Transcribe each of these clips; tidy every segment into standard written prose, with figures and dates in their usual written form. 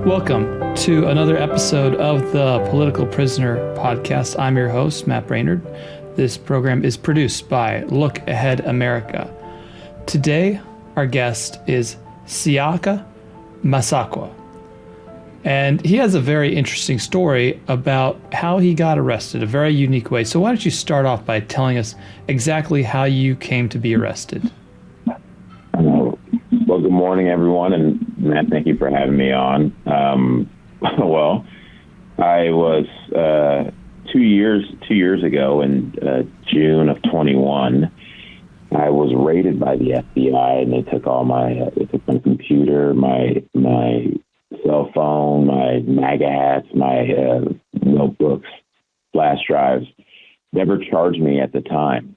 Welcome to another episode of the Political Prisoner podcast. I'm your host, Matt Brainerd. This program is produced by Look Ahead America. Today, our guest is Siaka Massaquoi. And he has a very interesting story about how he got arrested, a very unique way. So why don't you start off by telling us exactly how you came to be arrested? Well, good morning, everyone, and Matt, thank you for having me on. Well, I was 2 years ago in June of 21. I was raided by the FBI, and they took all they took my computer, my cell phone, my MAGA hats, my notebooks, flash drives. Never charged me at the time.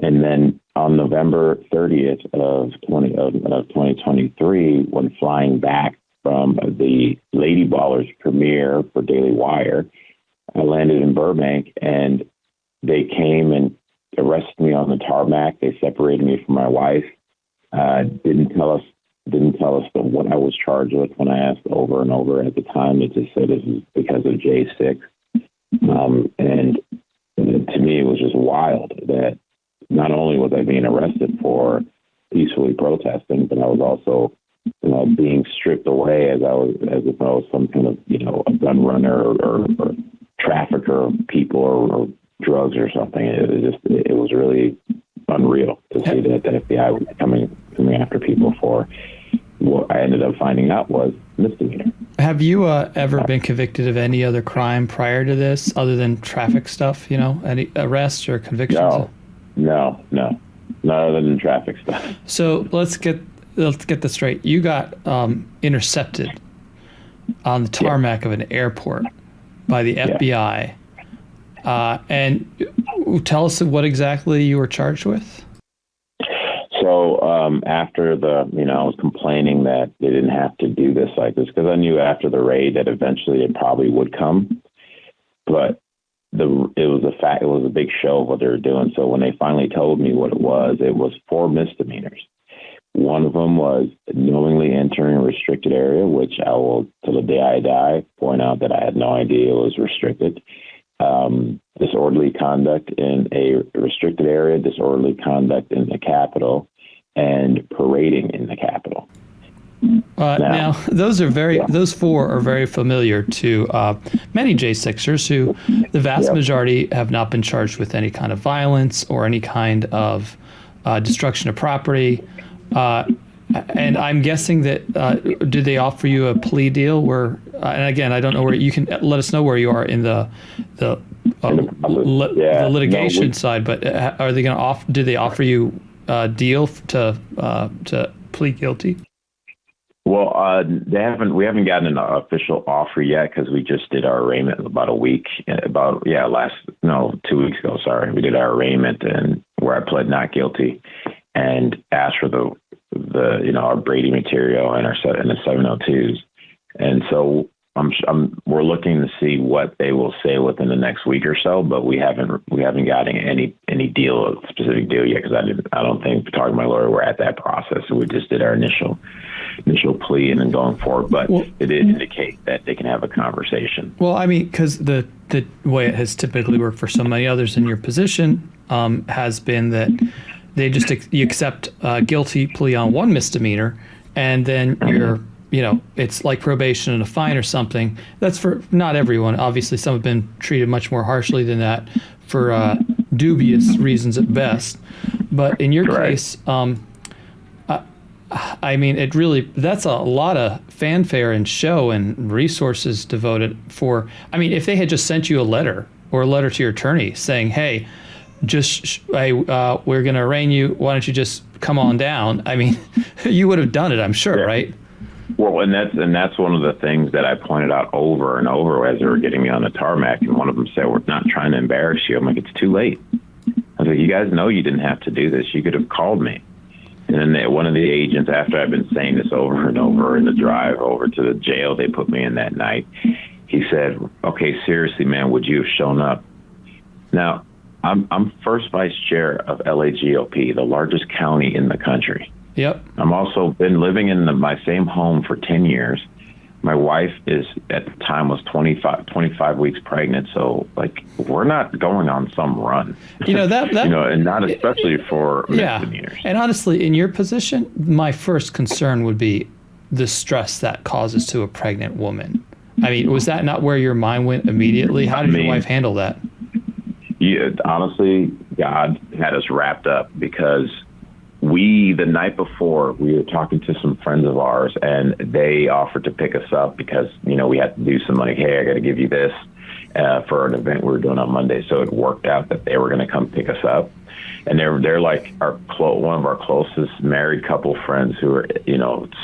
And then on November 30th of 2023, when flying back from the Lady Ballers premiere for Daily Wire, I landed in Burbank, and they came and arrested me on the tarmac. They separated me from my wife. Didn't tell us what I was charged with. When I asked over and over at the time, it just said it was because of J6. And to me, it was just wild that not only was I being arrested for peacefully protesting, but I was also, being stripped away as if I was some kind of, a gun runner or trafficker of people or drugs or something. It was really unreal to see that the FBI was coming after people for what I ended up finding out was misdemeanor. Have you ever been convicted of any other crime prior to this, other than traffic stuff? Any arrests or convictions? No, not other than traffic stuff. So let's get this straight. You got intercepted on the tarmac of an airport by the FBI. And tell us what exactly you were charged with. So after I was complaining that they didn't have to do this like this, because I knew after the raid that eventually it probably would come. But it was a big show of what they were doing. So when they finally told me what it was 4 misdemeanors. One of them was knowingly entering a restricted area, which I will, till the day I die, point out that I had no idea it was restricted. Disorderly conduct in a restricted area, disorderly conduct in the Capitol, and parading in the Capitol. Now, those 4 are very familiar to many J6ers who the vast majority have not been charged with any kind of violence or any kind of destruction of property. And I'm guessing that, did they offer you a plea deal where, and again, I don't know where, you can let us know where you are in the litigation side, but are they going to did they offer you a deal to plead guilty? Well, we haven't gotten an official offer yet, because we just did our arraignment about 2 weeks ago. Sorry. We did our arraignment, and where I pled not guilty and asked for the our Brady material and the 702s. And so we're looking to see what they will say within the next week or so, but we haven't gotten any specific deal yet, because I don't think, talking to my lawyer, we're at that process. So we just did our initial plea and then going forward, but it did indicate that they can have a conversation. Well, I mean, because the way it has typically worked for so many others in your position has been that you accept a guilty plea on one misdemeanor, and then it's like probation and a fine or something. That's for not everyone. Obviously, some have been treated much more harshly than that for dubious reasons at best. But in your case, I mean, that's a lot of fanfare and show and resources devoted for. I mean, if they had just sent you a letter to your attorney saying, hey, we're going to arraign you, why don't you just come on down? I mean, you would have done it, I'm sure, right? Well, and that's one of the things that I pointed out over and over as they were getting me on the tarmac. And one of them said, "We're not trying to embarrass you." I'm like, "It's too late." I was like, "You guys know you didn't have to do this. You could have called me." And then one of the agents, after I've been saying this over and over in the drive over to the jail they put me in that night, he said, "Okay, seriously, man, would you have shown up?" Now, I'm first vice chair of LA GOP, the largest county in the country. Yep. I'm also been living in my same home for 10 years. My wife is at the time was 25 weeks pregnant. So like, we're not going on some run, and not especially for misdemeanors. And honestly, in your position, my first concern would be the stress that causes to a pregnant woman. I mean, was that not where your mind went immediately? How did your wife handle that? Yeah, honestly, God had us wrapped up because the night before, we were talking to some friends of ours, and they offered to pick us up because, we had to do some like, hey, I got to give you this for an event we were doing on Monday. So it worked out that they were going to come pick us up. And they're like one of our closest married couple friends who are,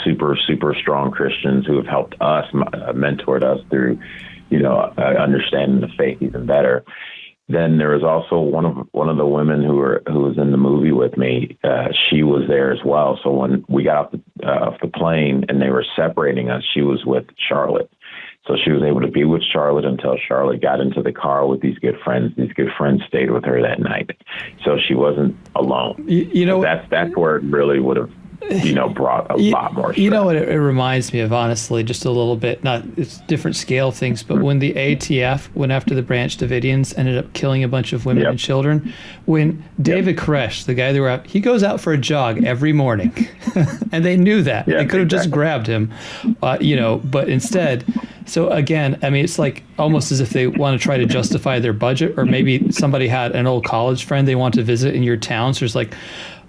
super, super strong Christians who have helped us, mentored us through, understanding the faith even better. Then there was also one of the women who was in the movie with me. She was there as well. So when we got off the plane and they were separating us, she was with Charlotte. So she was able to be with Charlotte until Charlotte got into the car with these good friends. These good friends stayed with her that night. So she wasn't alone. That's where it really would have, brought a lot more stress. You know what it reminds me of, honestly, just a little bit, it's different scale things, but when the ATF went after the Branch Davidians, ended up killing a bunch of women and children, when David Koresh, the guy they were out, he goes out for a jog every morning, and they knew that. They could have just grabbed him, but instead... So again, I mean, it's like almost as if they want to try to justify their budget, or maybe somebody had an old college friend they want to visit in your town. So it's like,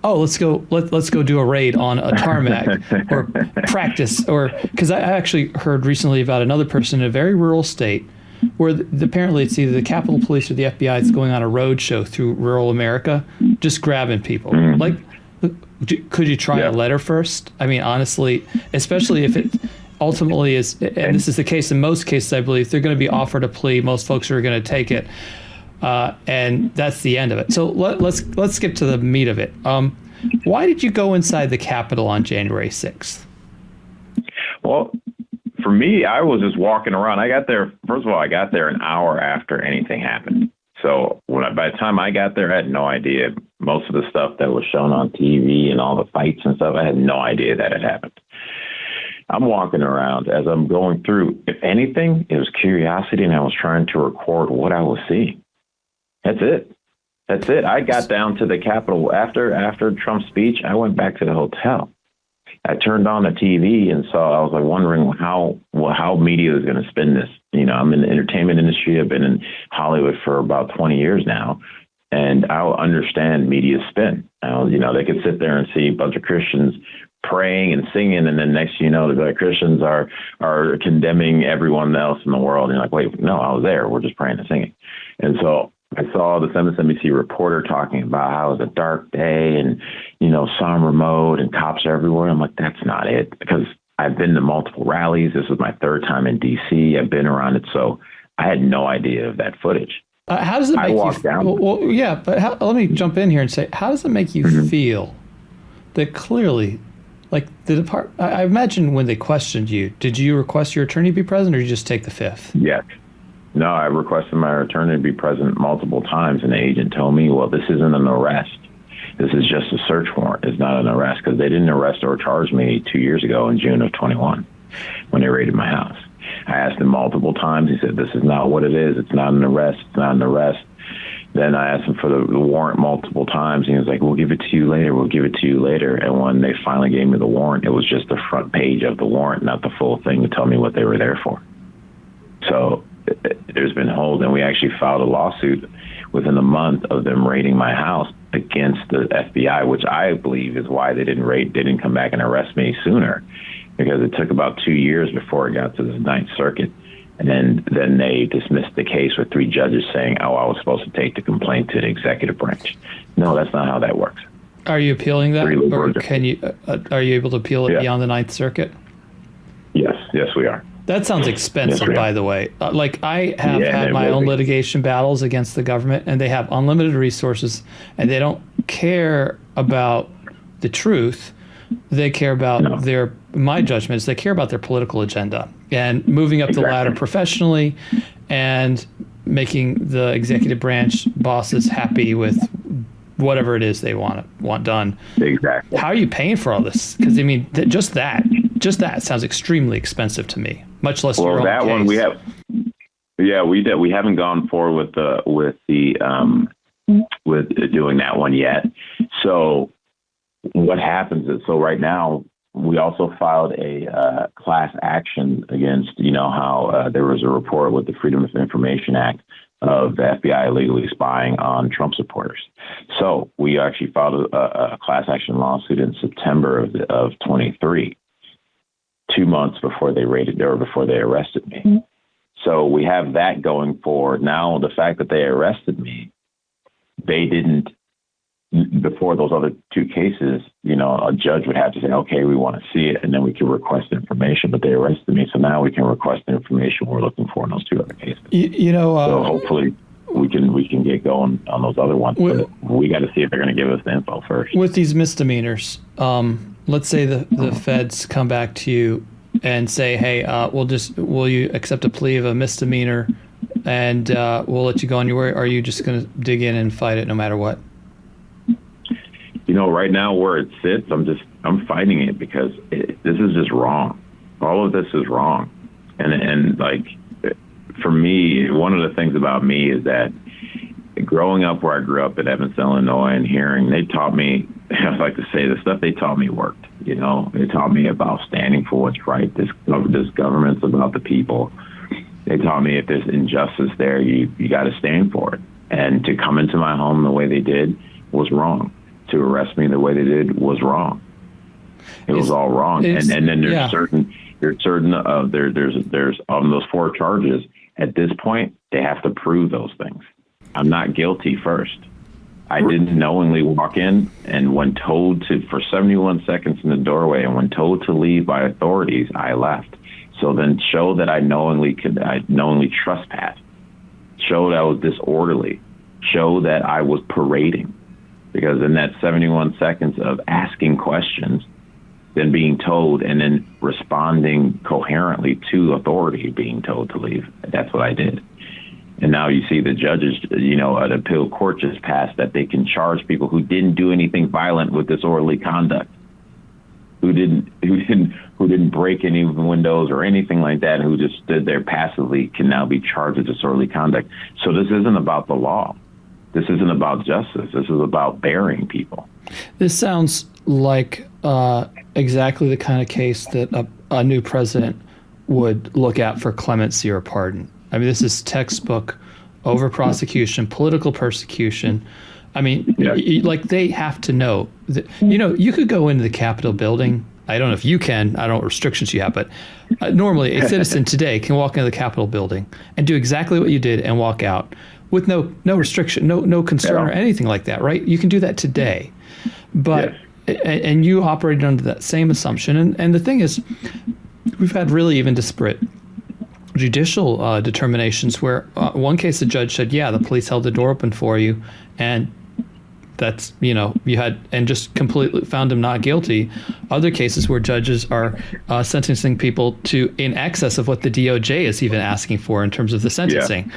oh, let's go do a raid on a tarmac or practice, or because I actually heard recently about another person in a very rural state where apparently it's either the Capitol Police or the FBI that's going on a road show through rural America, just grabbing people. Like, could you try a letter first? I mean, honestly, especially if it ultimately is, and this is the case in most cases, I believe, they're going to be offered a plea. Most folks are going to take it. And that's the end of it. So let's skip to the meat of it. Why did you go inside the Capitol on January 6th? Well, for me, I was just walking around. I got there, first of all, I got there an hour after anything happened. So by the time I got there, I had no idea. Most of the stuff that was shown on TV and all the fights and stuff, I had no idea that had happened. I'm walking around as I'm going through. If anything, it was curiosity, and I was trying to record what I was seeing. That's it. I got down to the Capitol after Trump's speech. I went back to the hotel. I turned on the TV and I was like wondering how media is going to spin this. I'm in the entertainment industry. I've been in Hollywood for about 20 years now, and I'll understand media spin. They could sit there and see a bunch of Christians praying and singing, and then next the Christians are condemning everyone else in the world. And you're like, wait, no, I was there. We're just praying and singing. And so I saw this MSNBC reporter talking about how it was a dark day and, somber mode and cops everywhere. I'm like, that's not it, because I've been to multiple rallies. This was my third time in D.C. I've been around it. So I had no idea of that footage. How does it make you feel? Well, yeah, but let me jump in here and say, how does it make you feel that clearly, like I imagine when they questioned you, did you request your attorney be present, or did you just take the fifth? Yes. No, I requested my attorney to be present multiple times, and the agent told me, well, this isn't an arrest. This is just a search warrant. It's not an arrest, because they didn't arrest or charge me 2 years ago in June of 21 when they raided my house. I asked him multiple times. He said, this is not what it is. It's not an arrest. It's not an arrest. Then I asked him for the warrant multiple times. And he was like, we'll give it to you later. We'll give it to you later. And when they finally gave me the warrant, it was just the front page of the warrant, not the full thing to tell me what they were there for. So there's been hold, and we actually filed a lawsuit within a month of them raiding my house against the FBI, which I believe is why they didn't come back and arrest me sooner, because it took about 2 years before it got to the Ninth Circuit. And then they dismissed the case with 3 judges saying, oh, I was supposed to take the complaint to the executive branch. No, that's not how that works. Are you appealing that? Or are you able to appeal it beyond the Ninth Circuit? Yes, we are. That sounds expensive, by the way. I have had my own litigation battles against the government, and they have unlimited resources, and they don't care about the truth. They care about my judgment is they care about their political agenda and moving up the ladder professionally and making the executive branch bosses happy with whatever it is they want done. Exactly. How are you paying for all this? Because, I mean, just that sounds extremely expensive to me. much less your own that case. one we have. Yeah, we haven't gone forward with doing that one yet. So what happens is, so right now we also filed a class action against, how there was a report with the Freedom of Information Act of the FBI illegally spying on Trump supporters. So we actually filed a class action lawsuit in September of 23, 2 months before they arrested me. Mm-hmm. So we have that going forward. Now, the fact that they arrested me, they didn't, before those other two cases, a judge would have to say, okay, we want to see it, and then we can request information. But they arrested me, so now we can request the information we're looking for in those two other cases. So hopefully we can get going on those other ones. But we got to see if they're going to give us the info first. With these misdemeanors, let's say the feds come back to you and say, hey, will you accept a plea of a misdemeanor and we'll let you go on your way? Or are you just going to dig in and fight it no matter what? Right now where it sits, I'm fighting it because this is just wrong. All of this is wrong. And like, for me, one of the things about me is that growing up where I grew up in Evanston, Illinois, and they taught me, I like to say, the stuff they taught me worked. They taught me about standing for what's right. This government's about the people. They taught me if there's injustice there, you got to stand for it. And to come into my home the way they did was wrong. To arrest me the way they did was wrong. It was all wrong. And then there's certain on those 4 charges. At this point, they have to prove those things. I'm not guilty first. I didn't knowingly walk in, and when told for 71 seconds in the doorway, and when told to leave by authorities, I left. So then show that I knowingly trespassed. Show that I was disorderly. Show that I was parading. Because in that 71 seconds of asking questions, then being told, and then responding coherently to authority being told to leave, that's what I did. And now you see the judges, an appeal court just passed that they can charge people who didn't do anything violent with disorderly conduct, who didn't break any windows or anything like that, who just stood there passively, can now be charged with disorderly conduct. So this isn't about the law. This isn't about justice. This is about burying people. This sounds like exactly the kind of case that a new president would look at for clemency or pardon. I mean, this is textbook over prosecution, political persecution. I mean, they have to know that, you could go into the Capitol building. I don't know if you can. I don't know what restrictions you have, but normally a citizen today can walk into the Capitol building and do exactly what you did and walk out with no restriction, no concern or anything like that, right? You can do that today. But and you operated under that same assumption. And the thing is, we've had really even disparate judicial determinations where one case the judge said, yeah, the police held the door open for you, and that's, you had, and just completely found him not guilty. Other cases where judges are sentencing people to in excess of what the DOJ is even asking for in terms of the sentencing.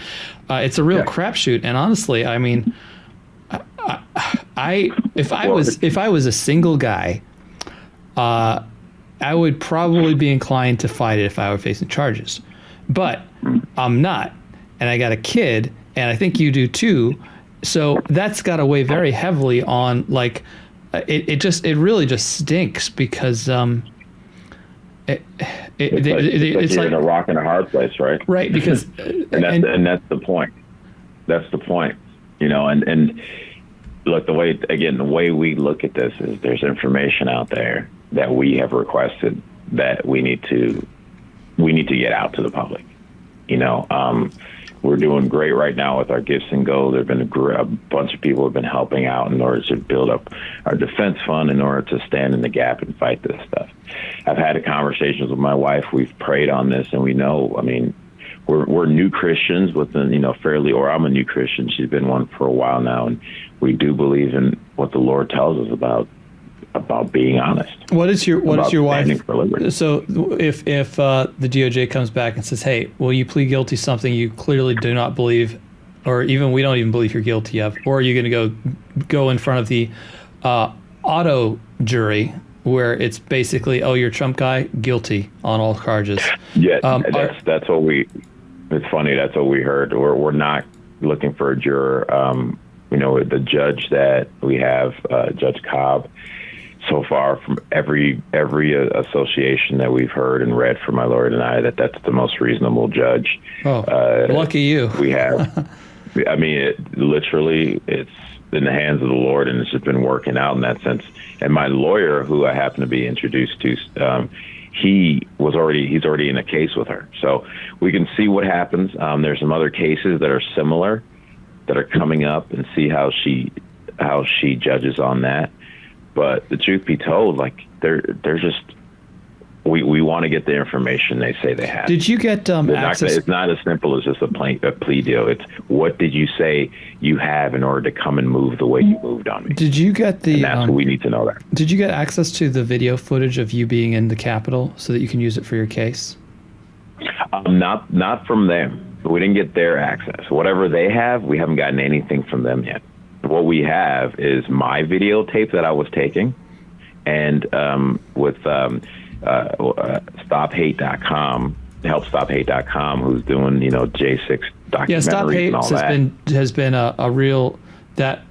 It's a real crapshoot. And honestly, I mean, if I was a single guy, I would probably be inclined to fight it if I were facing charges. But I'm not, and I got a kid, and I think you do too. So that's got to weigh very heavily on, like, it really just stinks because it's you're in a rock and a hard place, right? Right, because and that's the point. That's the point, and look, the way we look at this is there's information out there that we have requested that we need to get out to the public. We're doing great right now with our Gifts and Go. There have been a bunch of people have been helping out in order to build up our defense fund in order to stand in the gap and fight this stuff. I've had conversations with my wife. We've prayed on this, and we know, I mean, we're new Christians within, or I'm a new Christian. She's been one for a while now, and we do believe in what the Lord tells us about being honest. What is your wife? So if the DOJ comes back and says, "Hey, will you plead guilty to something you clearly do not believe, or even we don't even believe you're guilty of, or are you going to go in front of the auto jury where it's basically, oh, you're a Trump guy, guilty on all charges. Yeah, that's what we. It's funny. That's what we heard. We're not looking for a juror. The judge that we have, Judge Cobb. So far, from every association that we've heard and read from my lawyer and I, that's the most reasonable judge. Oh, lucky you. We have. I mean, literally, it's in the hands of the Lord, and it's just been working out in that sense. And my lawyer, who I happen to be introduced to, he's already in a case with her, so we can see what happens. There's some other cases that are similar that are coming up, and see how she judges on that. But the truth be told, like they're just. We want to get the information they say they have. Did you get access? It's not as simple as just a plea deal. It's what did you say you have in order to come and move the way you moved on me? Did you get the? And that's what we need to know. That. Did you get access to the video footage of you being in the Capitol so that you can use it for your case? Not from them. We didn't get their access. Whatever they have, we haven't gotten anything from them yet. What we have is my videotape that I was taking, and with. StopHate.com, helpstophate.com, who's doing J6 documentaries and all that. has been a real that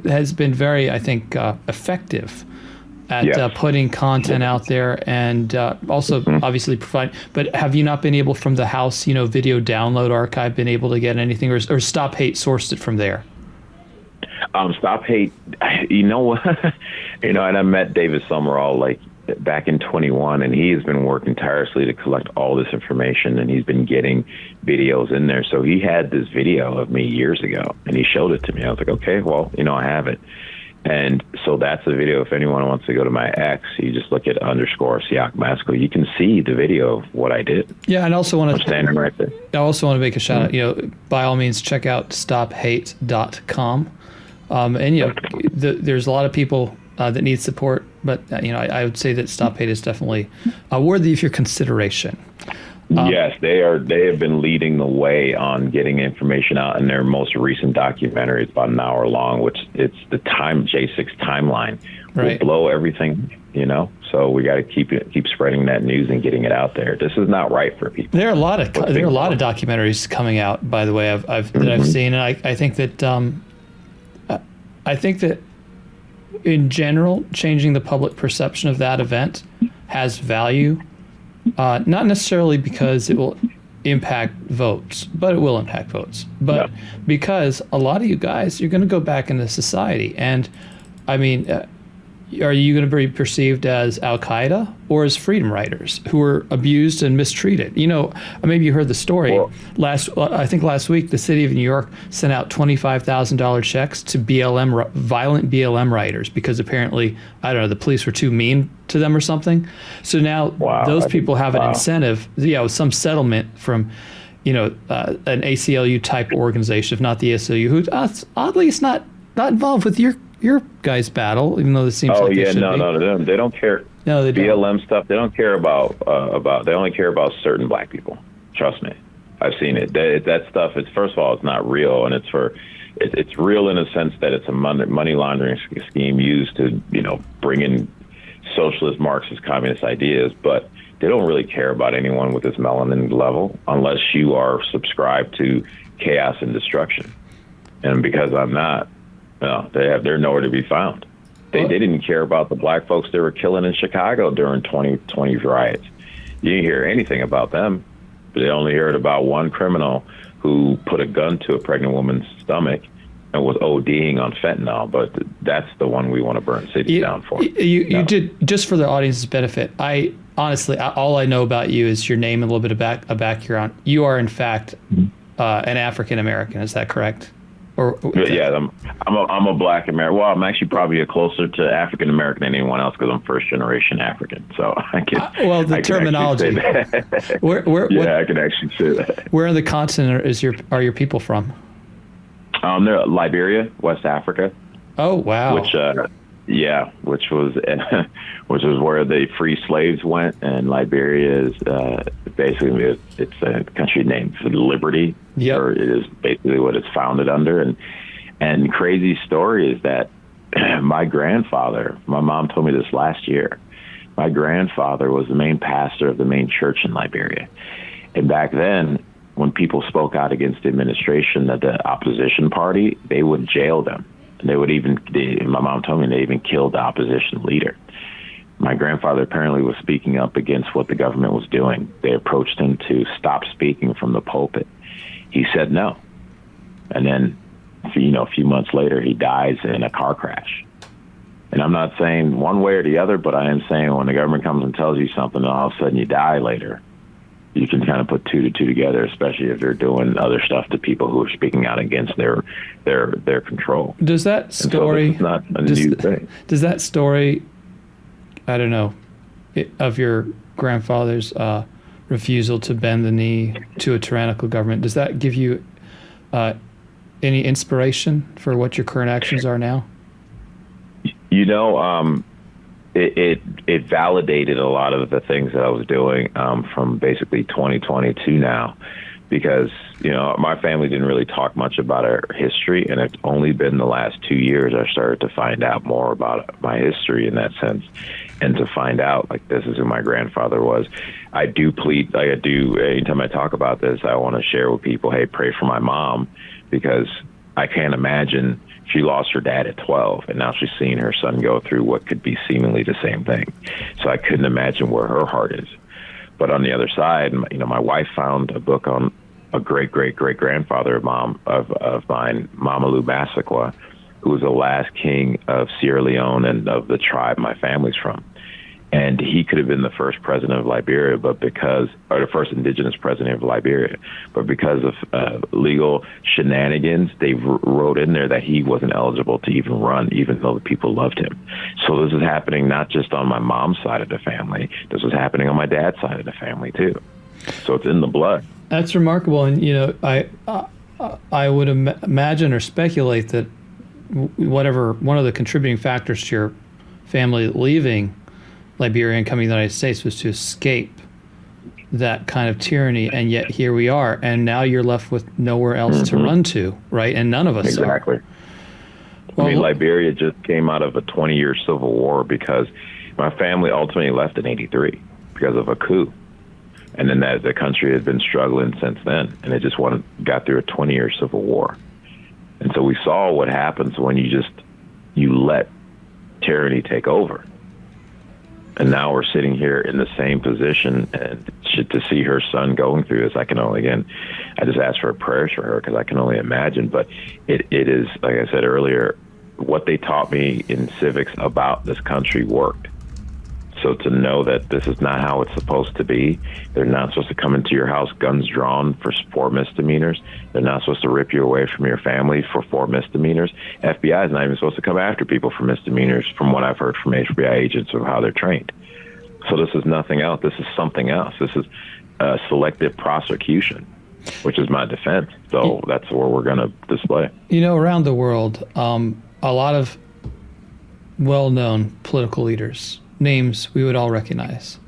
has been very, I think, effective at putting content out there, and also obviously provide. But have you not been able from the House video download archive been able to get anything, or Stop Hate sourced it from there? Stop Hate, and I met David Summerall back in 21, and he has been working tirelessly to collect all this information, and he's been getting videos in there. So he had this video of me years ago, and he showed it to me. I was like, okay, well, I have it. And so that's the video. If anyone wants to go to my X, you just look at _Siaka Massaquoi. You can see the video of what I did. Yeah, and also want to standing right there. I also want to make a shout out. By all means, check out StopHate.com. And there's a lot of people that need support, but I would say that Stop Hate is definitely worthy of your consideration. Yes, they have been leading the way on getting information out in their most recent documentary. It's about an hour long, which it's the J6 timeline. Right. Will blow everything, So we got to keep spreading that news and getting it out there. This is not right for people. There are a lot of documentaries coming out, by the way, I've seen, and I think that in general, changing the public perception of that event has value, not necessarily because it will impact votes, but it will impact votes. But because a lot of you guys, you're going to go back into society. And I mean, are you going to be perceived as Al-Qaeda or as freedom riders who were abused and mistreated? Maybe you heard the story. I think last week, the city of New York sent out $25,000 checks to violent BLM riders because apparently, I don't know, the police were too mean to them or something. So now those people have an incentive, with some settlement from, an ACLU type organization, if not the ACLU, who oddly is not not involved with your guys' battle, even though this seems like they should be. No, they don't care. No, they don't. BLM stuff, they don't care about. They only care about certain black people. Trust me, I've seen it. That stuff. It's first of all, it's not real, and it's real in a sense that it's a money laundering scheme used to bring in socialist, Marxist, communist ideas, but they don't really care about anyone with this melanin level unless you are subscribed to chaos and destruction. And because I'm not, they're nowhere to be found. They didn't care about the black folks they were killing in Chicago during 2020 riots. You didn't hear anything about them. They only heard about one criminal who put a gun to a pregnant woman's stomach and was ODing on fentanyl, but that's the one we want to burn cities down for. You did, just for the audience's benefit, I honestly, all I know about you is your name and a little bit of a background. You are, in fact, an African-American. Is that correct? Yeah, I'm a black American. Well, I'm actually probably closer to African American than anyone else because I'm first generation African. So I can. Well, the terminology. I can actually say that. Where in the continent are your people from? They're Liberia, West Africa. Oh wow. Which was where the free slaves went, and Liberia is basically it's a country named for liberty. Yep. Or it is basically what it's founded under. And crazy story is that my grandfather, my mom told me this last year, My grandfather was the main pastor of the main church in Liberia. And back then, when people spoke out against the administration, the opposition party, they would jail them. And my mom told me they even killed the opposition leader. My grandfather apparently was speaking up against what the government was doing. They approached him to stop speaking from the pulpit. He said no. And then, a few months later, he dies in a car crash. And I'm not saying one way or the other, but I am saying when the government comes and tells you something and all of a sudden you die later, you can kind of put two to two together, especially if they're doing other stuff to people who are speaking out against their control. Does that story... So not a new thing. Does that story, I don't know, of your grandfather's refusal to bend the knee to a tyrannical government, does that give you any inspiration for what your current actions are now? It validated a lot of the things that I was doing from basically 2022 now, because, my family didn't really talk much about our history, and it's only been the last 2 years I started to find out more about my history in that sense, and to find out, like, this is who my grandfather was. I do plead, anytime I talk about this, I want to share with people, hey, pray for my mom, because I can't imagine. She lost her dad at 12, and now she's seeing her son go through what could be seemingly the same thing. So I couldn't imagine where her heart is. But on the other side, my wife found a book on a great-great-great-grandfather of mine, Mamadou Massaquoi, who was the last king of Sierra Leone and of the tribe my family's from. And he could have been the first president of Liberia, or the first indigenous president of Liberia. But because of legal shenanigans, they wrote in there that he wasn't eligible to even run, even though the people loved him. So this is happening not just on my mom's side of the family. This was happening on my dad's side of the family, too. So it's in the blood. That's remarkable. And, I would imagine or speculate that one of the contributing factors to your family leaving Liberia and coming to the United States was to escape that kind of tyranny, and yet here we are, and now you're left with nowhere else to run to, right? And none of us exactly. are. Well, Liberia just came out of a 20-year civil war because my family ultimately left in '83 because of a coup, and then the country had been struggling since then, and it just got through a 20-year civil war, and so we saw what happens when you let tyranny take over. And now we're sitting here in the same position, and to see her son going through this, I just ask for prayers for her because I can only imagine. But it is, like I said earlier, what they taught me in civics about this country worked. So to know that this is not how it's supposed to be, they're not supposed to come into your house guns drawn for 4 misdemeanors. They're not supposed to rip you away from your family for 4 misdemeanors. FBI is not even supposed to come after people for misdemeanors, from what I've heard from FBI agents of how they're trained. So this is nothing else. This is something else. This is selective prosecution, which is my defense. So that's where we're going to display. Around the world, a lot of well-known political leaders, names we would all recognize,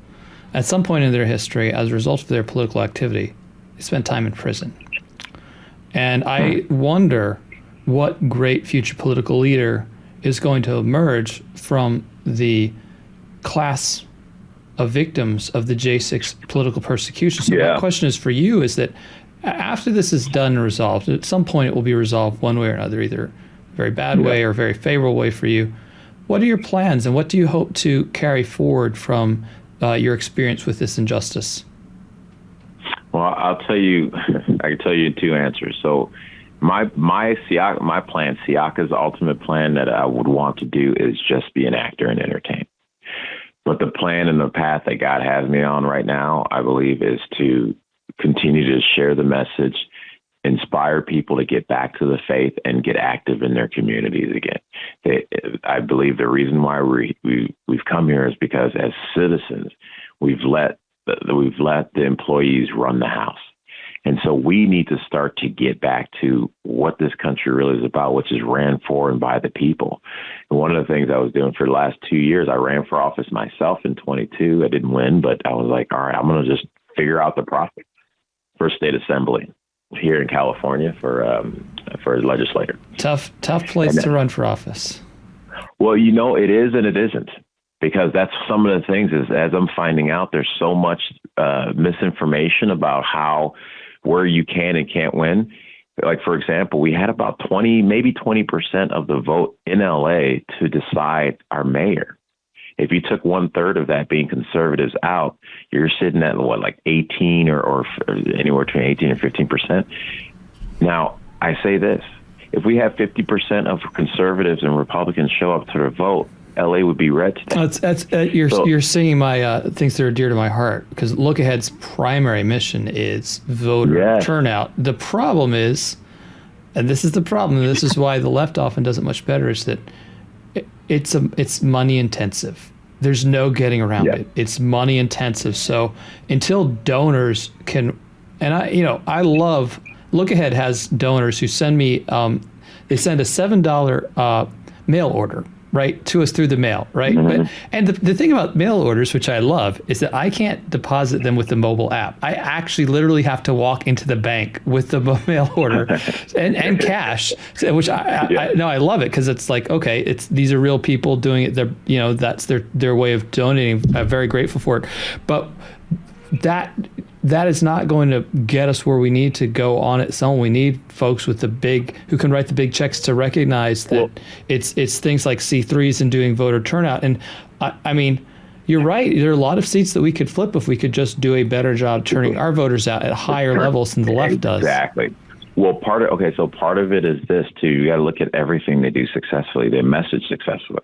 at some point in their history, as a result of their political activity, they spent time in prison. And I wonder what great future political leader is going to emerge from the class of victims of the J6 political persecution. So my question is for you, is that after this is done and resolved, at some point it will be resolved one way or another, either a very bad way or a very favorable way for you. What are your plans, and what do you hope to carry forward from your experience with this injustice? Well, I can tell you 2 answers. So my plan, Siaka's ultimate plan that I would want to do is just be an actor and entertain. But the plan and the path that God has me on right now, I believe, is to continue to share the message, inspire people to get back to the faith and get active in their communities again. I believe the reason why we've come here is because as citizens, we've let the employees run the house. And so we need to start to get back to what this country really is about, which is ran for and by the people. And one of the things I was doing for the last 2 years, I ran for office myself in 22. I didn't win, but I was like, all right, I'm going to just figure out the process for state assembly here in California for a legislator. Tough place to run for office. Well, it is and it isn't, because that's some of the things is, as I'm finding out, there's so much misinformation about where you can and can't win. Like, for example, we had about 20% of the vote in LA to decide our mayor. If you took 1/3 of that being conservatives out, you're sitting at what, like 18 or anywhere between 18 and 15%. Now, I say this: if we have 50% of conservatives and Republicans show up to their vote, LA would be red today. You're singing my things that are dear to my heart, because Look Ahead's primary mission is voter turnout. The problem is, and this is the problem, and this is why the left often does it much better, is that it's money intensive. There's no getting around it. It's money intensive. So until donors can, and I love, Look Ahead has donors who send me, they send a $7 mail order, right, to us through the mail, right? Mm-hmm. And the thing about mail orders, which I love, is that I can't deposit them with the mobile app. I actually literally have to walk into the bank with the mail order and cash, which I love it, because it's like, okay, these are real people doing it. They're, that's their way of donating. I'm very grateful for it. But that is not going to get us where we need to go on its own. We need folks with who can write the big checks to recognize that it's things like C3s and doing voter turnout. And I mean, you're right. There are a lot of seats that we could flip if we could just do a better job turning our voters out at higher levels than the left does. Exactly. Well, part of it is this too. You got to look at everything they do successfully. They message successfully.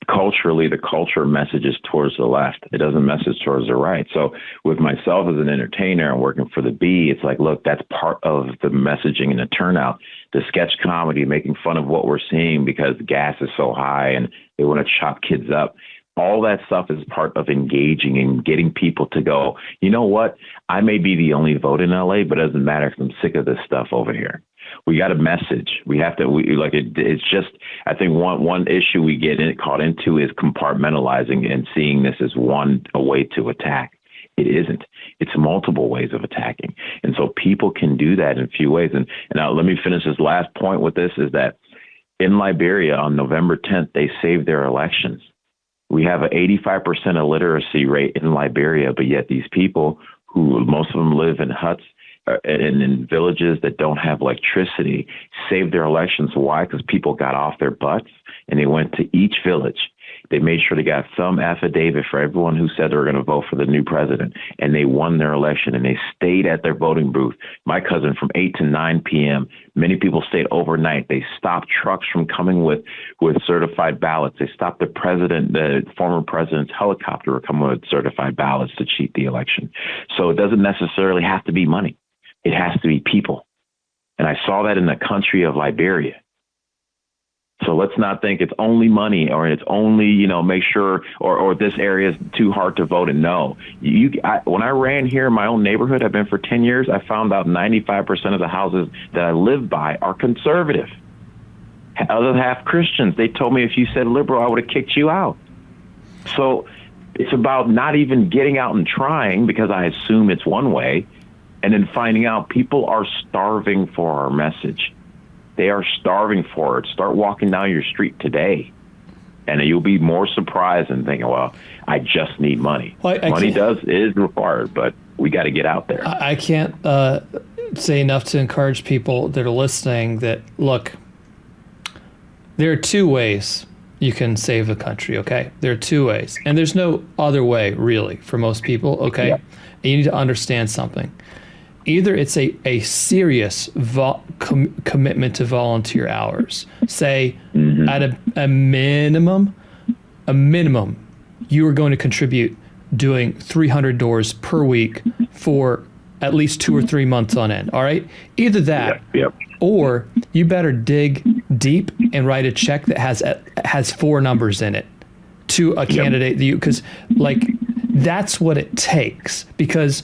Culturally, the culture messages towards the left. It doesn't message towards the right. So with myself as an entertainer and working for the Bee, it's like, look, that's part of the messaging and the turnout. The sketch comedy, making fun of what we're seeing because gas is so high and they want to chop kids up. All that stuff is part of engaging and getting people to go, you know what? I may be the only vote in LA, but it doesn't matter because I'm sick of this stuff over here. We got a message. We have to, it's just, I think one issue we get caught into is compartmentalizing and seeing this as a way to attack. It isn't. It's multiple ways of attacking. And so people can do that in a few ways. And now let me finish this last point with this, is that in Liberia on November 10th, they saved their elections. We have an 85% illiteracy rate in Liberia, but yet these people, who most of them live in huts and in villages that don't have electricity, saved their elections. Why? Because people got off their butts and they went to each village. They made sure they got some affidavit for everyone who said they were going to vote for the new president, and they won their election, and they stayed at their voting booth. My cousin, from 8 to 9 p.m., many people stayed overnight. They stopped trucks from coming with certified ballots. They stopped the former president's helicopter from coming with certified ballots to cheat the election. So it doesn't necessarily have to be money. It has to be people. And I saw that in the country of Liberia. So let's not think it's only money or it's only, make sure or this area is too hard to vote. And no, when I ran here in my own neighborhood, I've been for 10 years, I found out 95% of the houses that I live by are conservative. Other half Christians. They told me if you said liberal, I would have kicked you out. So it's about not even getting out and trying, because I assume it's one way, and then finding out people are starving for our message. They are starving for it. Start walking down your street today, and you'll be more surprised and thinking, well, I just need money. Money is required, but we got to get out there. I can't say enough to encourage people that are listening that, look, there are two ways you can save the country, okay? There are two ways, and there's no other way, really, for most people, okay? Yeah. And you need to understand something. Either it's a serious commitment to volunteer hours. Say at a minimum, you are going to contribute doing 300 doors per week for at least 2 or 3 months on end. All right. Either that, or you better dig deep and write a check that has 4 numbers in it to a candidate that because that's what it takes, because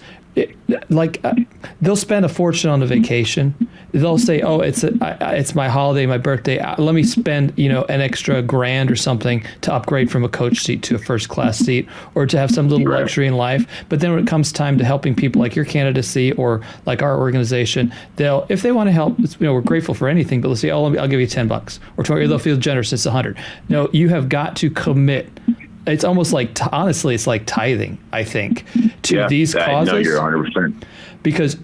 they'll spend a fortune on a vacation. They'll say, "Oh, it's my holiday, my birthday. Let me spend an extra $1,000 or something to upgrade from a coach seat to a first class seat, or to have some little luxury in life." But then when it comes time to helping people like your candidacy or like our organization, if they want to help, we're grateful for anything. But they'll say, "Oh, I'll give you $10 or $20." Or they'll feel generous. It's $100. No, you have got to commit it's almost like, honestly, it's like tithing, I think, to these causes. No, you're 100%. Because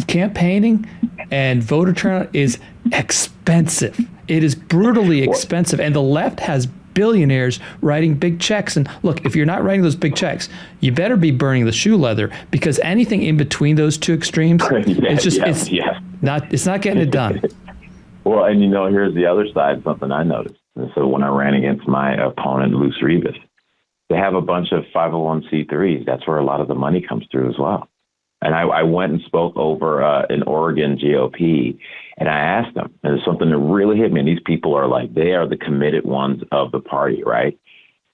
campaigning and voter turnout is expensive. It is brutally expensive. And the left has billionaires writing big checks. And look, if you're not writing those big checks, you better be burning the shoe leather, because anything in between those two extremes, it's not getting it done. Well, and here's the other side, something I noticed. And so when I ran against my opponent, Luce Rivas, they have a bunch of 501c3s. That's where a lot of the money comes through as well. And I went and spoke over in Oregon GOP, and I asked them, and there's something that really hit me. And these people are like, they are the committed ones of the party, right?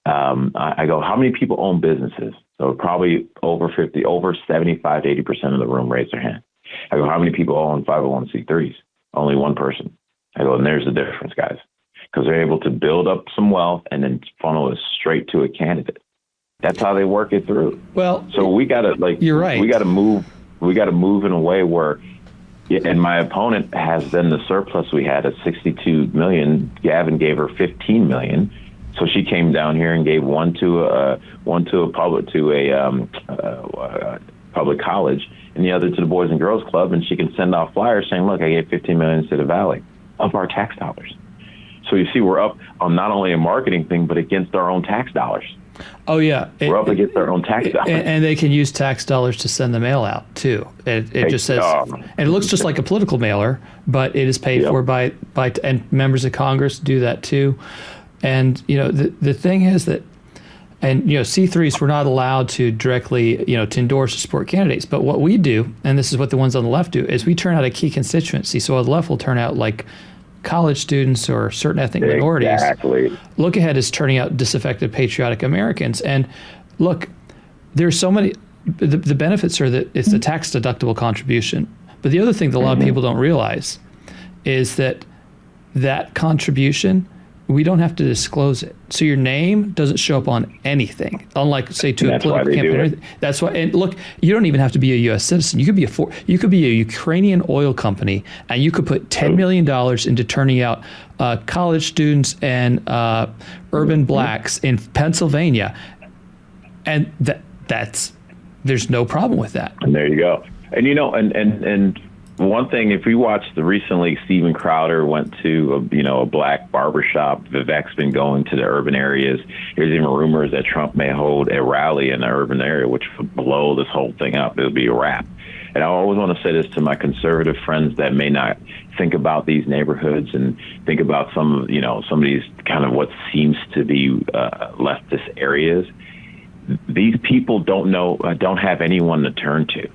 I go, how many people own businesses? So probably over 75 to 80% of the room raised their hand. I go, how many people own 501c3s? Only one person. I go, and there's the difference, guys, because they're able to build up some wealth and then funnel it straight to a candidate. That's how they work it through. Well, so we gotta you're right. We gotta move in a way where, and my opponent has then the surplus we had at 62 million. Gavin gave her 15 million, so she came down here and gave one to a public college and the other to the Boys and Girls Club, and she can send off flyers saying, "Look, I gave 15 million to the Valley of our tax dollars." So you see, we're up on not only a marketing thing, but against our own tax dollars. Oh, yeah. We're up against our own tax dollars. And they can use tax dollars to send the mail out, too. It just says, and it looks just like a political mailer, but it is paid for by, and members of Congress do that, too. And, the thing is that, and, C3s, we're not allowed to directly, to endorse or support candidates. But what we do, and this is what the ones on the left do, is we turn out a key constituency. So on the left will turn out like college students or certain ethnic minorities. Exactly. Look Ahead is turning out disaffected patriotic Americans. And look, there's so many, the benefits are that it's a tax deductible contribution. But the other thing that a lot of people don't realize is that contribution, we don't have to disclose it. So your name doesn't show up on anything, unlike, say, to a political campaign. That's why. And look, you don't even have to be a U.S. citizen. You could be a Ukrainian oil company, and you could put $10 million into turning out college students and urban blacks in Pennsylvania, and there's no problem with that. And there you go. And and one thing, if we watched recently, Steven Crowder went to a black barbershop. Vivek's been going to the urban areas. There's even rumors that Trump may hold a rally in the urban area, which would blow this whole thing up. It would be a wrap. And I always want to say this to my conservative friends that may not think about these neighborhoods and think about some of these kind of what seems to be leftist areas. These people don't have anyone to turn to.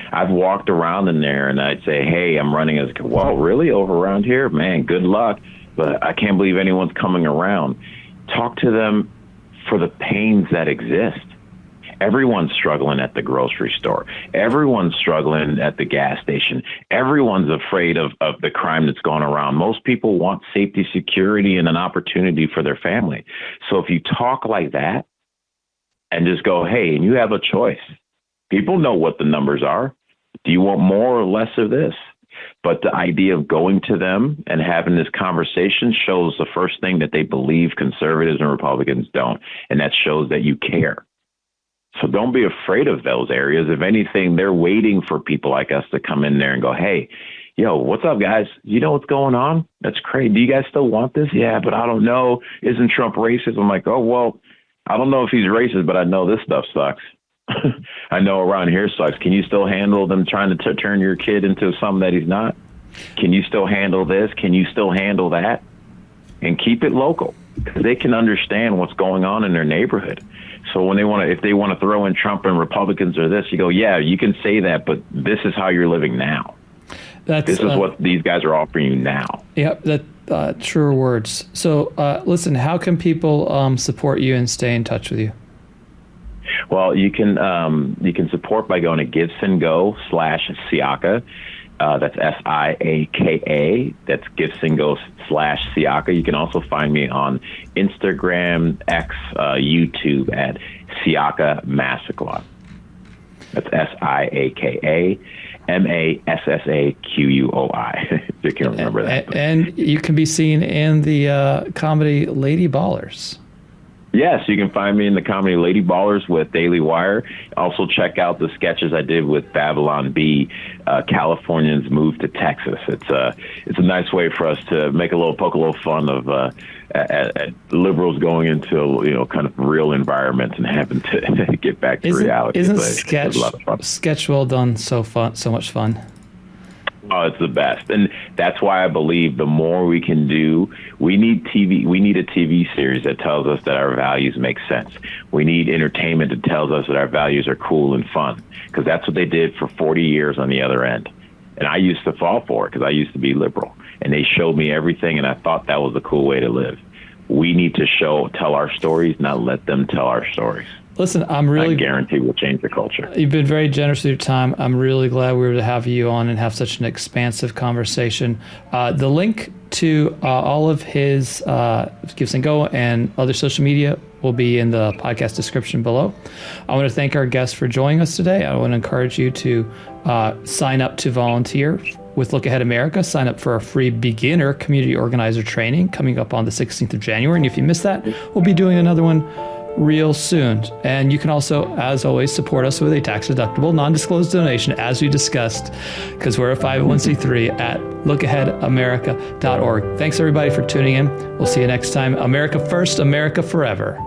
I've walked around in there and I'd say, hey, I'm running as, well, really over around here? Man, good luck. But I can't believe anyone's coming around. Talk to them for the pains that exist. Everyone's struggling at the grocery store. Everyone's struggling at the gas station. Everyone's afraid of the crime that's going around. Most people want safety, security, and an opportunity for their family. So if you talk like that and just go, hey, and you have a choice. People know what the numbers are. Do you want more or less of this? But the idea of going to them and having this conversation shows the first thing that they believe conservatives and Republicans don't, and that shows that you care. So don't be afraid of those areas. If anything, they're waiting for people like us to come in there and go, hey, yo, what's up, guys? You know what's going on? That's crazy. Do you guys still want this? Yeah, but I don't know. Isn't Trump racist? I'm like, oh, well, I don't know if he's racist, but I know this stuff sucks. I know around here sucks. Can you still handle them trying to turn your kid into something that he's not? Can you still handle this? Can you still handle that? And keep it local, because they can understand what's going on in their neighborhood. So when if they want to throw in Trump and Republicans or this, you go, yeah, you can say that, but this is how you're living now. This is what these guys are offering you now. Yep, that truer words. So listen, how can people support you and stay in touch with you? Well, you can support by going to GiveSendGo/Siaka. That's Siaka. That's GiveSendGo/Siaka. You can also find me on Instagram, X, YouTube at Siaka Massaquoi. That's Siaka Massaquoi. If you can remember that. And you can be seen in the comedy Lady Ballers. Yes, you can find me in the comedy Lady Ballers with Daily Wire. Also check out the sketches I did with Babylon Bee, Californians Move to Texas. It's a nice way for us to poke a little fun of at liberals going into kind of real environments and having to get back to reality. Isn't it's a lot of fun. sketch well done so much fun? Oh, it's the best. And that's why I believe the more we can do, we need a TV series that tells us that our values make sense. We need entertainment that tells us that our values are cool and fun, because that's what they did for 40 years on the other end. And I used to fall for it because I used to be liberal, and they showed me everything, and I thought that was a cool way to live. We need to tell our stories, not let them tell our stories. Listen, I guarantee we'll change the culture. You've been very generous with your time. I'm really glad we were able to have you on and have such an expansive conversation. The link to all of his Give and Go and other social media will be in the podcast description below. I want to thank our guests for joining us today. I want to encourage you to sign up to volunteer with Look Ahead America. Sign up for our free beginner community organizer training coming up on the 16th of January. And if you missed that, we'll be doing another one real soon. And you can also, as always, support us with a tax-deductible, non-disclosed donation, as we discussed, because we're a 501c3 at lookaheadamerica.org. Thanks, everybody, for tuning in. We'll see you next time. America first, America forever.